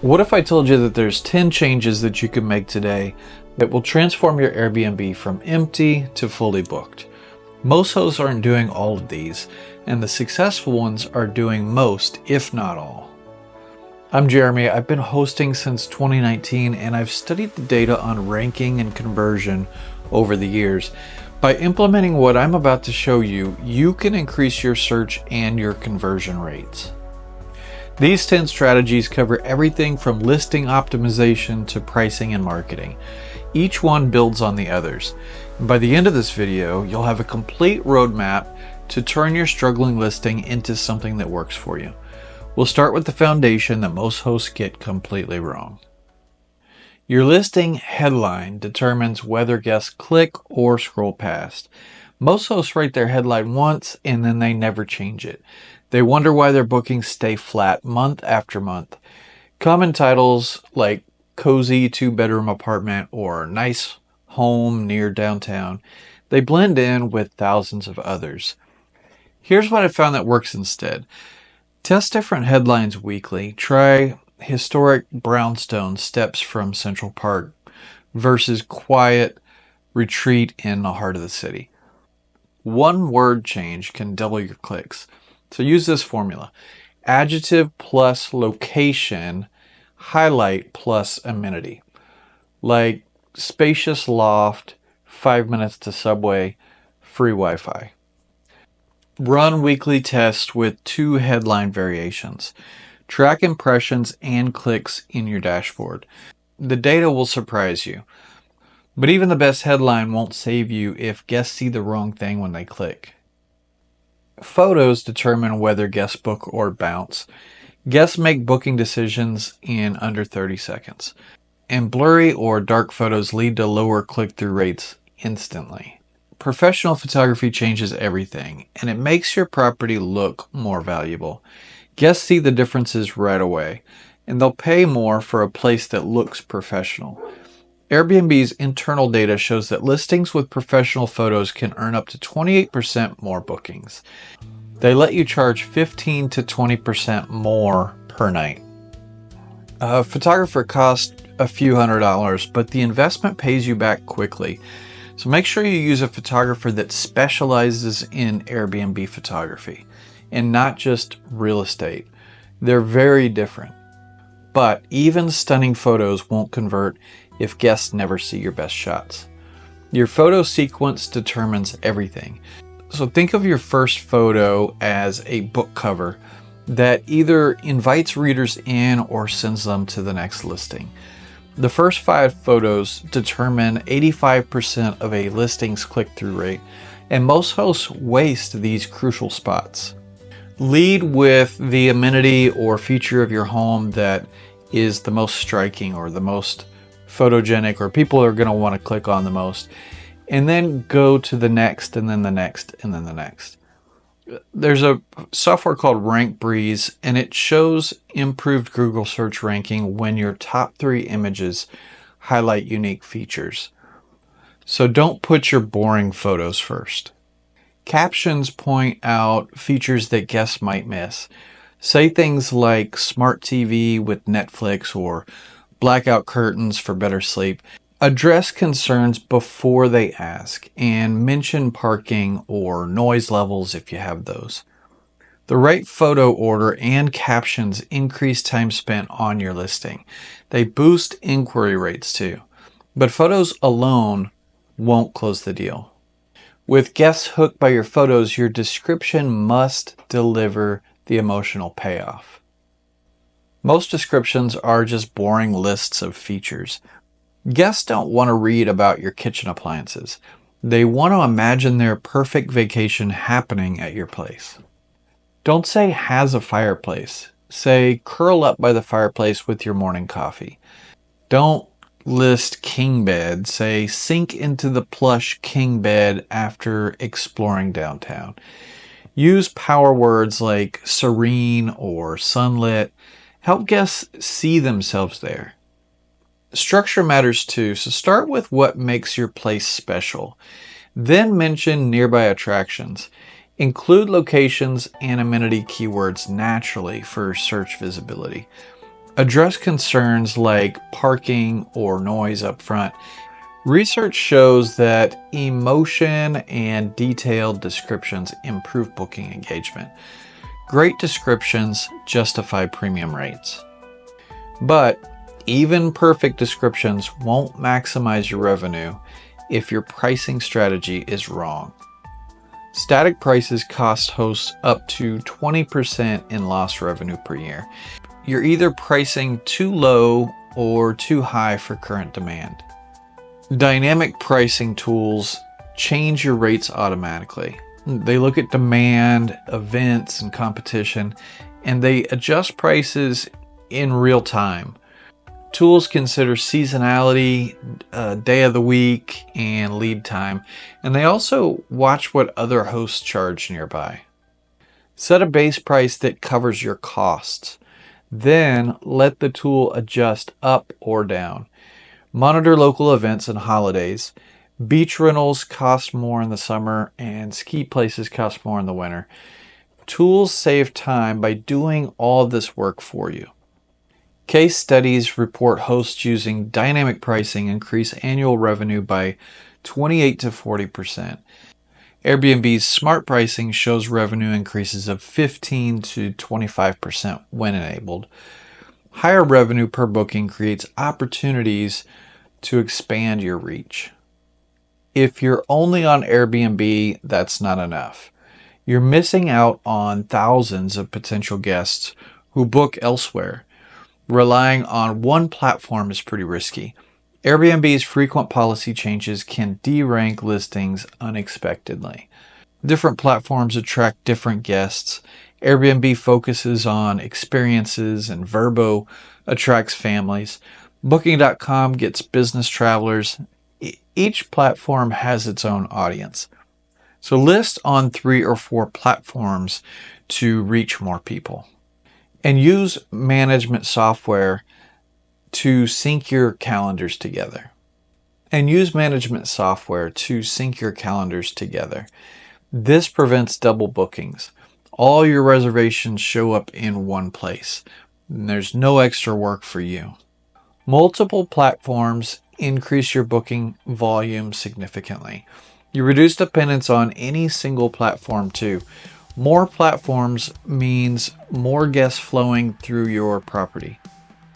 What if I told you that there's 10 changes that you can make today that will transform your Airbnb from empty to fully booked? Most hosts aren't doing all of these, and the successful ones are doing most, if not all. I'm Jeremy. I've been hosting since 2019, and I've studied the data on ranking and conversion over the years. By implementing what I'm about to show you, you can increase your search and your conversion rates. These 10 strategies cover everything from listing optimization to pricing and marketing. Each one builds on the others. And by the end of this video, you'll have a complete roadmap to turn your struggling listing into something that works for you. We'll start with the foundation that most hosts get completely wrong. Your listing headline determines whether guests click or scroll past. Most hosts write their headline once and then they never change it. They wonder why their bookings stay flat month after month. Common titles like cozy 2-bedroom apartment or nice home near downtown, they blend in with thousands of others. Here's what I found that works instead. Test different headlines weekly. Try historic brownstone steps from Central Park versus quiet retreat in the heart of the city. One word change can double your clicks. So use this formula. Adjective plus location, highlight plus amenity. Like spacious loft, 5 minutes to subway, free Wi-Fi. Run weekly tests with 2 headline variations. Track impressions and clicks in your dashboard. The data will surprise you. But even the best headline won't save you if guests see the wrong thing when they click. Photos determine whether guests book or bounce. Guests make booking decisions in under 30 seconds. And blurry or dark photos lead to lower click-through rates instantly. Professional photography changes everything, and it makes your property look more valuable. Guests see the differences right away, and they'll pay more for a place that looks professional. Airbnb's internal data shows that listings with professional photos can earn up to 28% more bookings. They let you charge 15 to 20% more per night. A photographer costs a few $100s, but the investment pays you back quickly. So make sure you use a photographer that specializes in Airbnb photography and not just real estate. They're very different. But even stunning photos won't convert if guests never see your best shots. Your photo sequence determines everything. So think of your first photo as a book cover that either invites readers in or sends them to the next listing. The first 5 photos determine 85% of a listing's click-through rate, and most hosts waste these crucial spots. Lead with the amenity or feature of your home that is the most striking or the most photogenic or people are going to want to click on the most, and then go to the next and then the next and then the next. There's a software called RankBreeze, and it shows improved Google search ranking when your top 3 images highlight unique features. So don't put your boring photos first. Captions point out features that guests might miss. Say things like smart TV with Netflix or blackout curtains for better sleep. Address concerns before they ask and mention parking or noise levels if you have those. The right photo order and captions increase time spent on your listing. They boost inquiry rates too, but photos alone won't close the deal. With guests hooked by your photos, your description must deliver the emotional payoff. Most descriptions are just boring lists of features. Guests don't want to read about your kitchen appliances. They want to imagine their perfect vacation happening at your place. Don't say has a fireplace. Say curl up by the fireplace with your morning coffee. Don't list king bed. Say sink into the plush king bed after exploring downtown. Use power words like serene or sunlit. Help guests see themselves there. Structure matters too, so start with what makes your place special. Then mention nearby attractions. Include locations and amenity keywords naturally for search visibility. Address concerns like parking or noise up front. Research shows that emotion and detailed descriptions improve booking engagement. Great descriptions justify premium rates. But even perfect descriptions won't maximize your revenue if your pricing strategy is wrong. Static prices cost hosts up to 20% in lost revenue per year. You're either pricing too low or too high for current demand. Dynamic pricing tools change your rates automatically. They look at demand, events, and competition, and they adjust prices in real time. Tools consider seasonality, day of the week, and lead time, and they also watch what other hosts charge nearby. Set a base price that covers your costs. Then let the tool adjust up or down. Monitor local events and holidays. Beach rentals cost more in the summer and ski places cost more in the winter. Tools save time by doing all of this work for you. Case studies report hosts using dynamic pricing increase annual revenue by 28 to 40%. Airbnb's smart pricing shows revenue increases of 15 to 25% when enabled. Higher revenue per booking creates opportunities to expand your reach. If you're only on Airbnb, that's not enough. You're missing out on thousands of potential guests who book elsewhere. Relying on one platform is pretty risky. Airbnb's frequent policy changes can derank listings unexpectedly. Different platforms attract different guests. Airbnb focuses on experiences and Vrbo attracts families. Booking.com gets business travelers. Each platform has its own audience. So list on 3 or 4 platforms to reach more people. And use management software to sync your calendars together. This prevents double bookings. All your reservations show up in one place, and there's no extra work for you. Multiple platforms increase your booking volume significantly. You reduce dependence on any single platform too. More platforms means more guests flowing through your property.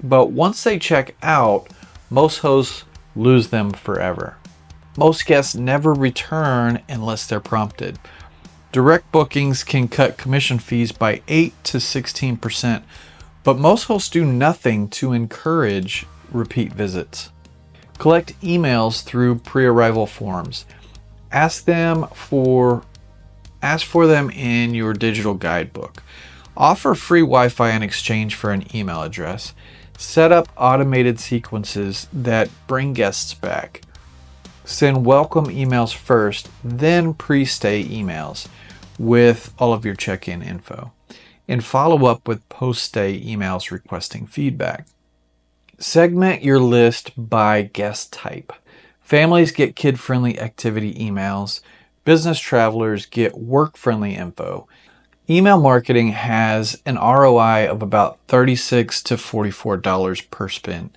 But once they check out, most hosts lose them forever. Most guests never return unless they're prompted. Direct bookings can cut commission fees by 8 to 16%, but most hosts do nothing to encourage repeat visits. Collect emails through pre-arrival forms. Ask for them in your digital guidebook. Offer free Wi-Fi in exchange for an email address. Set up automated sequences that bring guests back. Send welcome emails first, then pre-stay emails with all of your check-in info. And follow up with post-stay emails requesting feedback. Segment your list by guest type. Families get kid-friendly activity emails. Business travelers get work-friendly info. Email marketing has an ROI of about $36 to $44 per spend.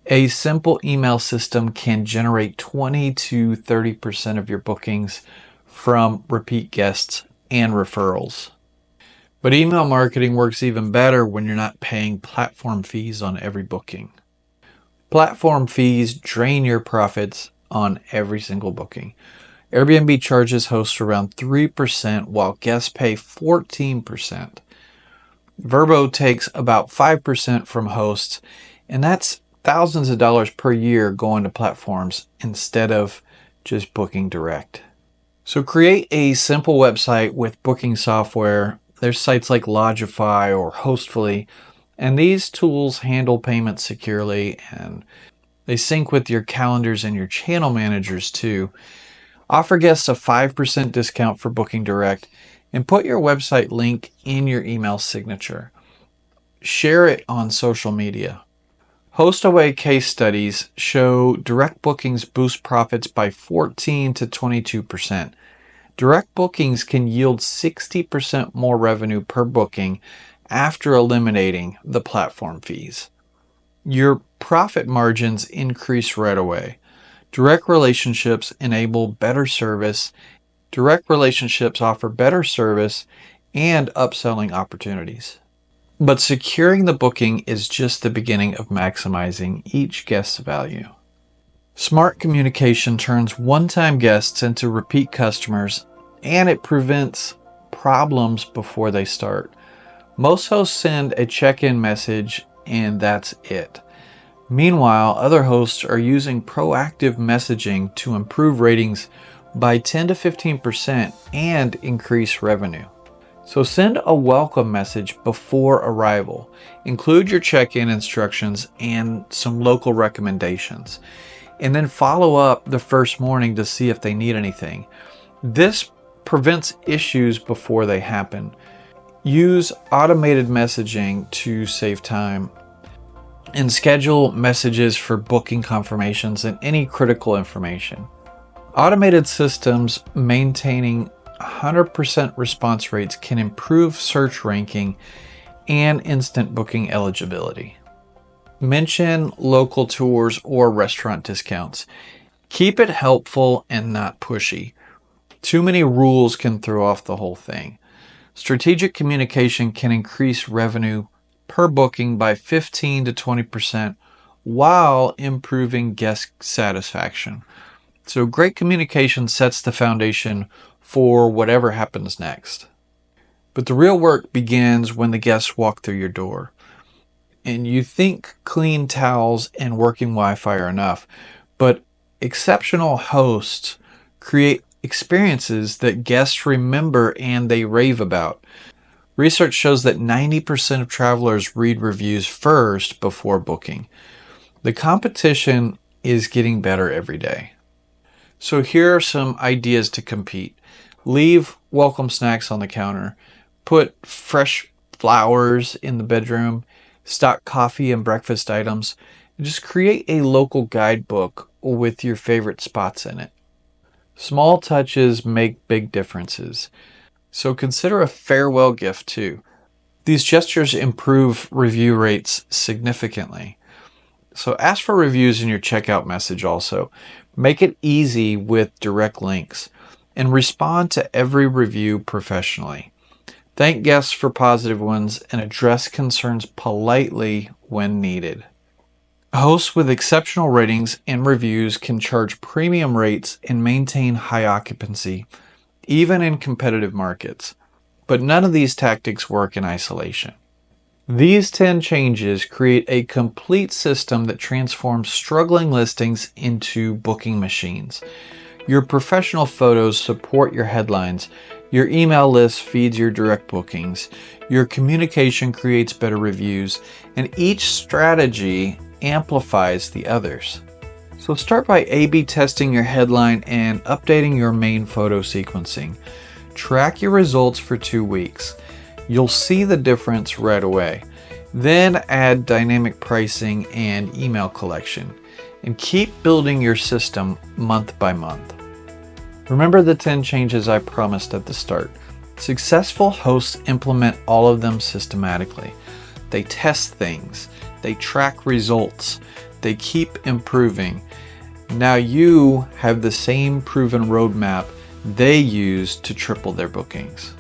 A simple email system can generate 20 to 30% of your bookings from repeat guests and referrals. But email marketing works even better when you're not paying platform fees on every booking. Platform fees drain your profits on every single booking. Airbnb charges hosts around 3% while guests pay 14%. Vrbo takes about 5% from hosts, and that's thousands of dollars per year going to platforms instead of just booking direct. So create a simple website with booking software. There's sites like Lodgify or Hostfully, and these tools handle payments securely, and they sync with your calendars and your channel managers too. Offer guests a 5% discount for booking direct, and put your website link in your email signature. Share it on social media. HostAway case studies show direct bookings boost profits by 14 to 22%. Direct bookings can yield 60% more revenue per booking after eliminating the platform fees. Your profit margins increase right away. Direct relationships enable better service. Direct relationships offer better service and upselling opportunities. But securing the booking is just the beginning of maximizing each guest's value. Smart communication turns one-time guests into repeat customers, and it prevents problems before they start. Most hosts send a check-in message and that's it. Meanwhile, other hosts are using proactive messaging to improve ratings by 10 to 15% and increase revenue. So send a welcome message before arrival. Include your check-in instructions and some local recommendations. And then follow up the first morning to see if they need anything. This prevents issues before they happen. Use automated messaging to save time. And schedule messages for booking confirmations and any critical information. Automated systems maintaining 100% response rates can improve search ranking and instant booking eligibility. Mention local tours or restaurant discounts. Keep it helpful and not pushy. Too many rules can throw off the whole thing. Strategic communication can increase revenue per booking by 15 to 20% while improving guest satisfaction. So great communication sets the foundation for whatever happens next. But the real work begins when the guests walk through your door. And you think clean towels and working Wi-Fi are enough, but exceptional hosts create experiences that guests remember and they rave about. Research shows that 90% of travelers read reviews first before booking. The competition is getting better every day. So here are some ideas to compete. Leave welcome snacks on the counter. Put fresh flowers in the bedroom. Stock coffee and breakfast items. Just create a local guidebook with your favorite spots in it. Small touches make big differences. So consider a farewell gift too. These gestures improve review rates significantly. So ask for reviews in your checkout message also. Make it easy with direct links and respond to every review professionally. Thank guests for positive ones and address concerns politely when needed. Hosts with exceptional ratings and reviews can charge premium rates and maintain high occupancy, even in competitive markets. But none of these tactics work in isolation. These 10 changes create a complete system that transforms struggling listings into booking machines. Your professional photos support your headlines. Your email list feeds your direct bookings. Your communication creates better reviews. And each strategy amplifies the others. So start by A/B testing your headline and updating your main photo sequencing. Track your results for 2 weeks. You'll see the difference right away. Then add dynamic pricing and email collection. And keep building your system month by month. Remember the 10 changes I promised at the start. Successful hosts implement all of them systematically. They test things. They track results. They keep improving. Now you have the same proven roadmap they use to triple their bookings.